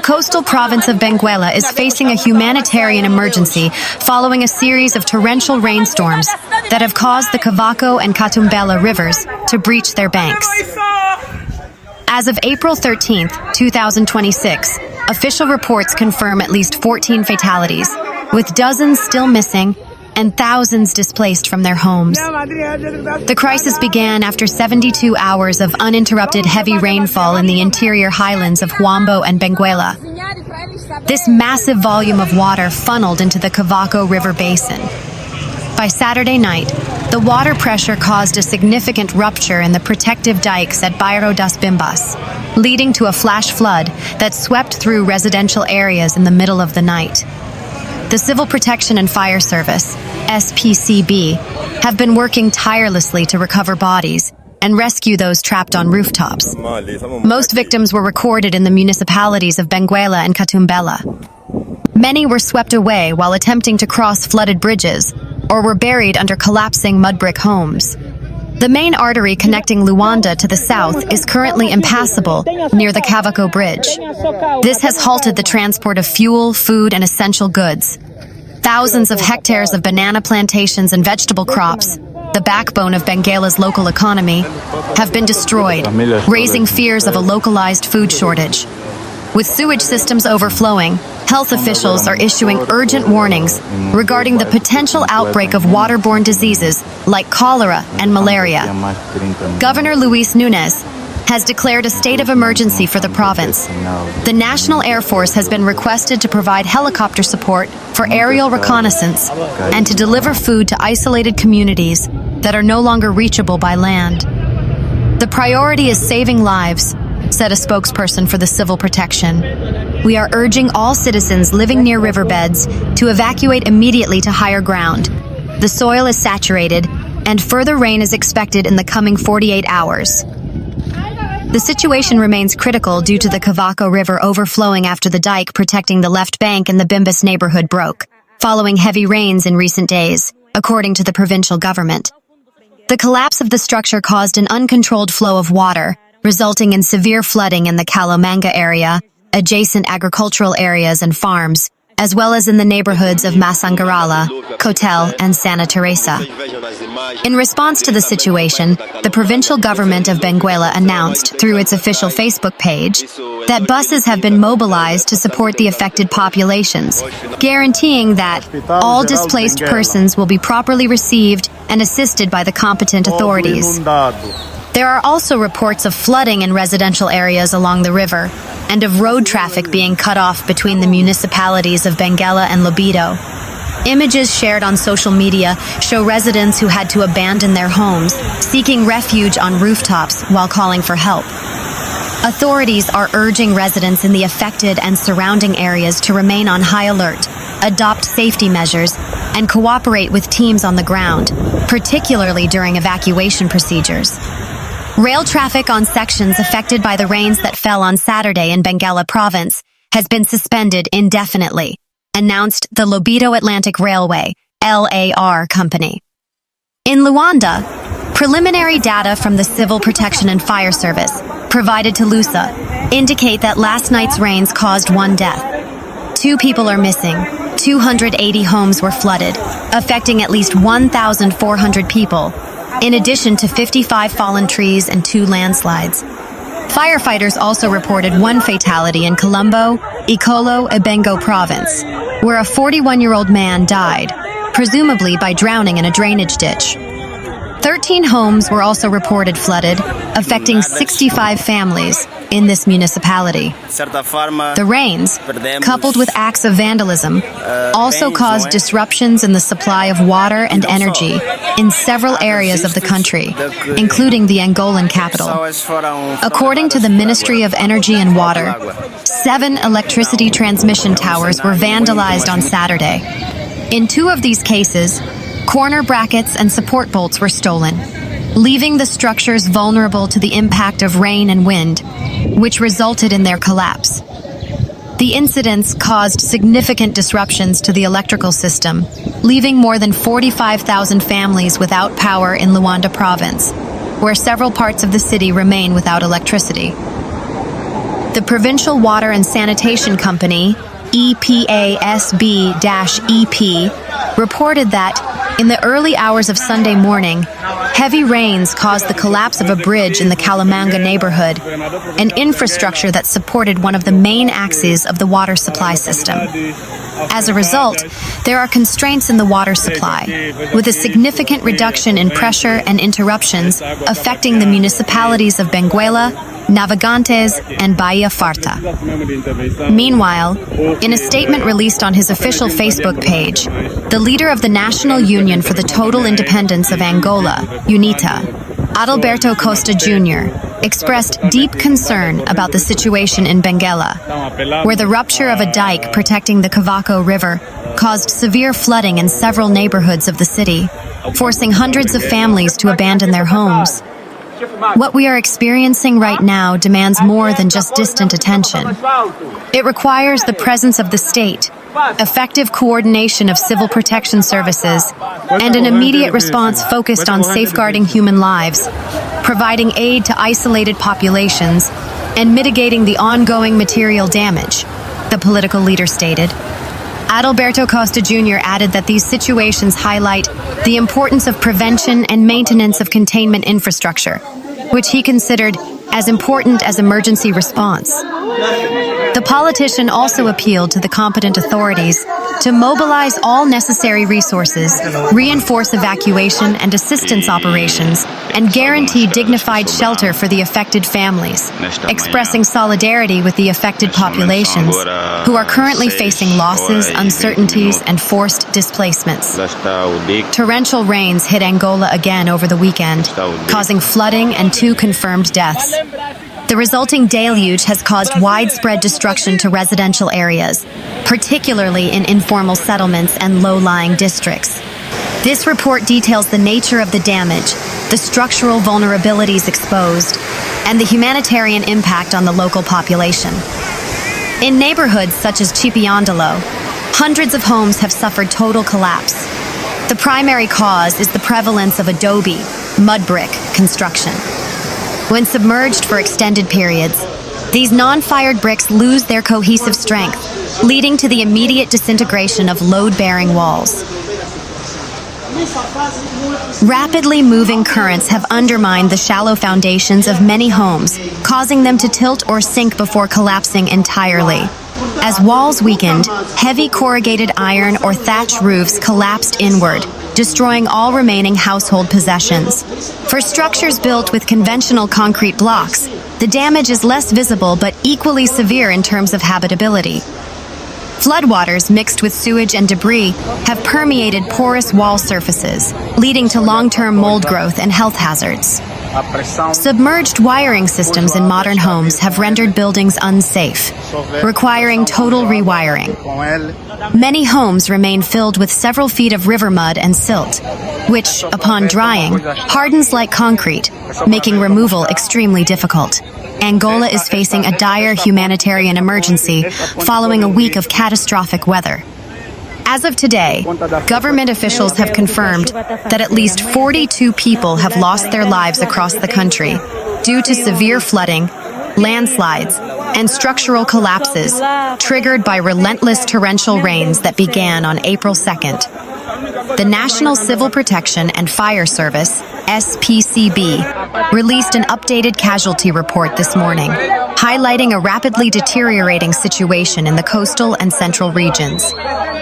coastal province of Benguela is facing a humanitarian emergency following a series of torrential rainstorms that have caused the Cavaco and Catumbela rivers to breach their banks. As of April 13, 2026, official reports confirm at least 14 fatalities, with dozens still missing and thousands displaced from their homes. The crisis began after 72 hours of uninterrupted heavy rainfall in the interior highlands of Huambo and Benguela. This massive volume of water funneled into the Cavaco River basin. By Saturday night, the water pressure caused a significant rupture in the protective dikes at Bairro das Bimbas, leading to a flash flood that swept through residential areas in the middle of the night. The Civil Protection and Fire Service, SPCB, have been working tirelessly to recover bodies and rescue those trapped on rooftops. Most victims were recorded in the municipalities of Benguela and Catumbela. Many were swept away while attempting to cross flooded bridges or were buried under collapsing mud brick homes. The main artery connecting Luanda to the south is currently impassable near the Cavaco Bridge. This has halted the transport of fuel, food, and essential goods. Thousands of hectares of banana plantations and vegetable crops, the backbone of Benguela's local economy, have been destroyed, raising fears of a localized food shortage. With sewage systems overflowing, health officials are issuing urgent warnings regarding the potential outbreak of waterborne diseases like cholera and malaria. Governor Luis Nunes has declared a state of emergency for the province. The National Air Force has been requested to provide helicopter support for aerial reconnaissance and to deliver food to isolated communities that are no longer reachable by land. The priority is saving lives, said a spokesperson for the Civil Protection. We are urging all citizens living near riverbeds to evacuate immediately to higher ground. The soil is saturated, and further rain is expected in the coming 48 hours. The situation remains critical due to the Cavaco River overflowing after the dike protecting the left bank in the Bimbas neighborhood broke, following heavy rains in recent days, according to the provincial government. The collapse of the structure caused an uncontrolled flow of water, resulting in severe flooding in the Calomanga area, adjacent agricultural areas and farms, as well as in the neighborhoods of Massangarala, Cotel and Santa Teresa. In response to the situation, the provincial government of Benguela announced through its official Facebook page that buses have been mobilized to support the affected populations, guaranteeing that all displaced persons will be properly received and assisted by the competent authorities. There are also reports of flooding in residential areas along the river and of road traffic being cut off between the municipalities of Benguela and Lobito. Images shared on social media show residents who had to abandon their homes, seeking refuge on rooftops while calling for help. Authorities are urging residents in the affected and surrounding areas to remain on high alert, adopt safety measures, and cooperate with teams on the ground, particularly during evacuation procedures. Rail traffic on sections affected by the rains that fell on Saturday in Benguela province has been suspended indefinitely, announced the Lobito Atlantic Railway, LAR company. In Luanda, preliminary data from the Civil Protection and Fire Service, provided to Lusa, indicate that last night's rains caused one death. 2 people are missing. 280 homes were flooded, affecting at least 1,400 people, in addition to 55 fallen trees and 2 landslides. Firefighters also reported 1 fatality in Colombo, Icolo, Ebengo province, where a 41-year-old man died, presumably by drowning in a drainage ditch. 13 homes were also reported flooded, affecting 65 families in this municipality. The rains, coupled with acts of vandalism, also caused disruptions in the supply of water and energy in several areas of the country, including the Angolan capital. According to the Ministry of Energy and Water, 7 electricity transmission towers were vandalized on Saturday. In 2 of these cases, corner brackets and support bolts were stolen, leaving the structures vulnerable to the impact of rain and wind, which resulted in their collapse. The incidents caused significant disruptions to the electrical system, leaving more than 45,000 families without power in Luanda province, where several parts of the city remain without electricity. The Provincial Water and Sanitation Company, EPASB-EP, reported that, in the early hours of Sunday morning, heavy rains caused the collapse of a bridge in the Calomanga neighborhood, an infrastructure that supported one of the main axes of the water supply system. As a result, there are constraints in the water supply, with a significant reduction in pressure and interruptions affecting the municipalities of Benguela, Navegantes, and Bahia Farta. Meanwhile, in a statement released on his official Facebook page, the leader of the National Union for the Total Independence of Angola, UNITA, Adalberto Costa Jr., expressed deep concern about the situation in Benguela, where the rupture of a dike protecting the Cavaco River caused severe flooding in several neighborhoods of the city, forcing hundreds of families to abandon their homes. What we are experiencing right now demands more than just distant attention. It requires the presence of the state, effective coordination of civil protection services, and an immediate response focused on safeguarding human lives, providing aid to isolated populations, and mitigating the ongoing material damage, the political leader stated. Adalberto Costa Jr. added that these situations highlight the importance of prevention and maintenance of containment infrastructure, which he considered as important as emergency response. The politician also appealed to the competent authorities to mobilize all necessary resources, reinforce evacuation and assistance operations, and guarantee dignified shelter for the affected families, expressing solidarity with the affected populations, who are currently facing losses, uncertainties, and forced displacements. Torrential rains hit Angola again over the weekend, causing flooding and 2 confirmed deaths. The resulting deluge has caused widespread destruction to residential areas, particularly in informal settlements and low-lying districts. This report details the nature of the damage, the structural vulnerabilities exposed, and the humanitarian impact on the local population. In neighborhoods such as Tchipiandalo, hundreds of homes have suffered total collapse. The primary cause is the prevalence of adobe, mud brick, construction. When submerged for extended periods, these non-fired bricks lose their cohesive strength, leading to the immediate disintegration of load-bearing walls. Rapidly moving currents have undermined the shallow foundations of many homes, causing them to tilt or sink before collapsing entirely. As walls weakened, heavy corrugated iron or thatch roofs collapsed inward, destroying all remaining household possessions. For structures built with conventional concrete blocks, the damage is less visible but equally severe in terms of habitability. Floodwaters mixed with sewage and debris have permeated porous wall surfaces, leading to long-term mold growth and health hazards. Submerged wiring systems in modern homes have rendered buildings unsafe, requiring total rewiring. Many homes remain filled with several feet of river mud and silt, which, upon drying, hardens like concrete, making removal extremely difficult. Angola is facing a dire humanitarian emergency following a week of catastrophic weather. As of today, government officials have confirmed that at least 42 people have lost their lives across the country due to severe flooding, landslides, and structural collapses triggered by relentless torrential rains that began on April 2nd. The National Civil Protection and Fire Service, SPCB, released an updated casualty report this morning, highlighting a rapidly deteriorating situation in the coastal and central regions.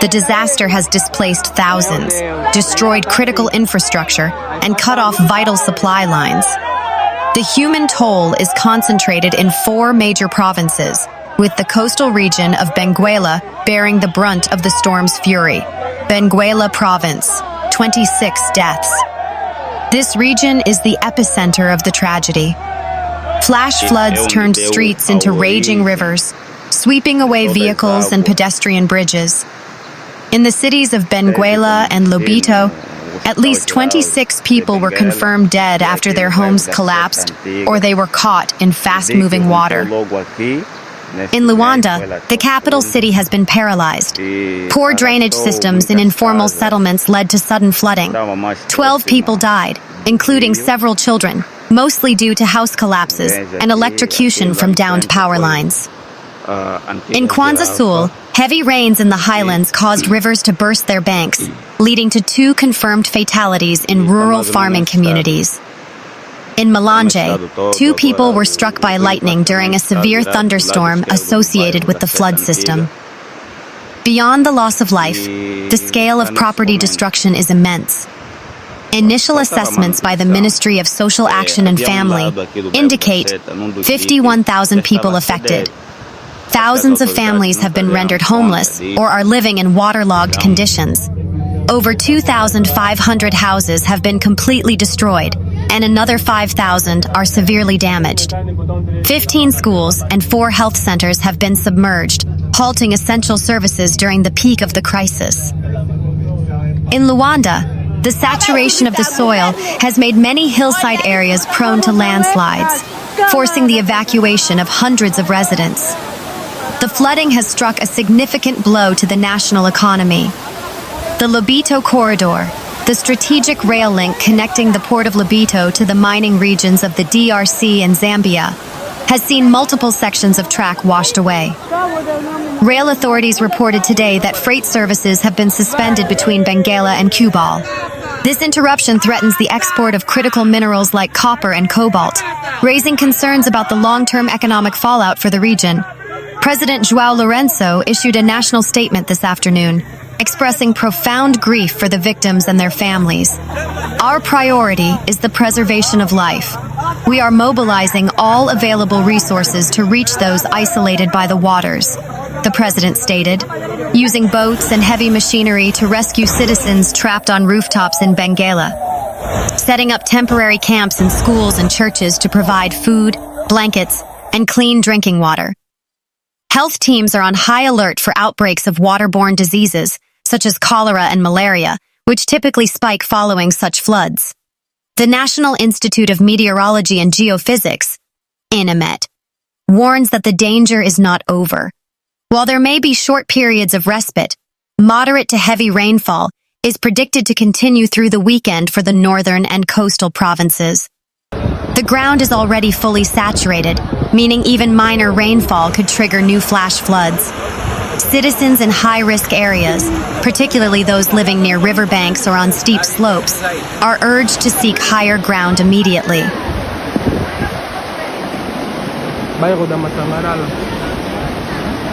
The disaster has displaced thousands, destroyed critical infrastructure, and cut off vital supply lines. The human toll is concentrated in 4 major provinces, with the coastal region of Benguela bearing the brunt of the storm's fury. Benguela Province, 26 deaths. This region is the epicenter of the tragedy. Flash floods turned streets into raging rivers, sweeping away vehicles and pedestrian bridges. In the cities of Benguela and Lobito, at least 26 people were confirmed dead after their homes collapsed or they were caught in fast-moving water. In Luanda, the capital city has been paralyzed. Poor drainage systems in informal settlements led to sudden flooding. 12 people died, including several children, mostly due to house collapses and electrocution from downed power lines. In Cuanza Sul, heavy rains in the highlands caused rivers to burst their banks, leading to 2 confirmed fatalities in rural farming communities. In Malanje, 2 people were struck by lightning during a severe thunderstorm associated with the flood system. Beyond the loss of life, the scale of property destruction is immense. Initial assessments by the Ministry of Social Action and Family indicate 51,000 people affected. Thousands of families have been rendered homeless or are living in waterlogged conditions. Over 2,500 houses have been completely destroyed, and another 5,000 are severely damaged. 15 schools and 4 health centers have been submerged, halting essential services during the peak of the crisis. In Luanda, the saturation of the soil has made many hillside areas prone to landslides, forcing the evacuation of hundreds of residents. The flooding has struck a significant blow to the national economy. The Lobito Corridor, the strategic rail link connecting the Port of Lobito to the mining regions of the DRC and Zambia, has seen multiple sections of track washed away. Rail authorities reported today that freight services have been suspended between Benguela and Cubal. This interruption threatens the export of critical minerals like copper and cobalt, raising concerns about the long-term economic fallout for the region. President João Lourenço issued a national statement this afternoon, expressing profound grief for the victims and their families. Our priority is the preservation of life. We are mobilizing all available resources to reach those isolated by the waters, the president stated, using boats and heavy machinery to rescue citizens trapped on rooftops in Benguela, setting up temporary camps in schools and churches to provide food, blankets, and clean drinking water. Health teams are on high alert for outbreaks of waterborne diseases, such as cholera and malaria, which typically spike following such floods. The National Institute of Meteorology and Geophysics, INAMET, warns that the danger is not over. While there may be short periods of respite, moderate to heavy rainfall is predicted to continue through the weekend for the northern and coastal provinces. The ground is already fully saturated, meaning even minor rainfall could trigger new flash floods. Citizens in high-risk areas, particularly those living near riverbanks or on steep slopes, are urged to seek higher ground immediately. Bairro da Massangarala.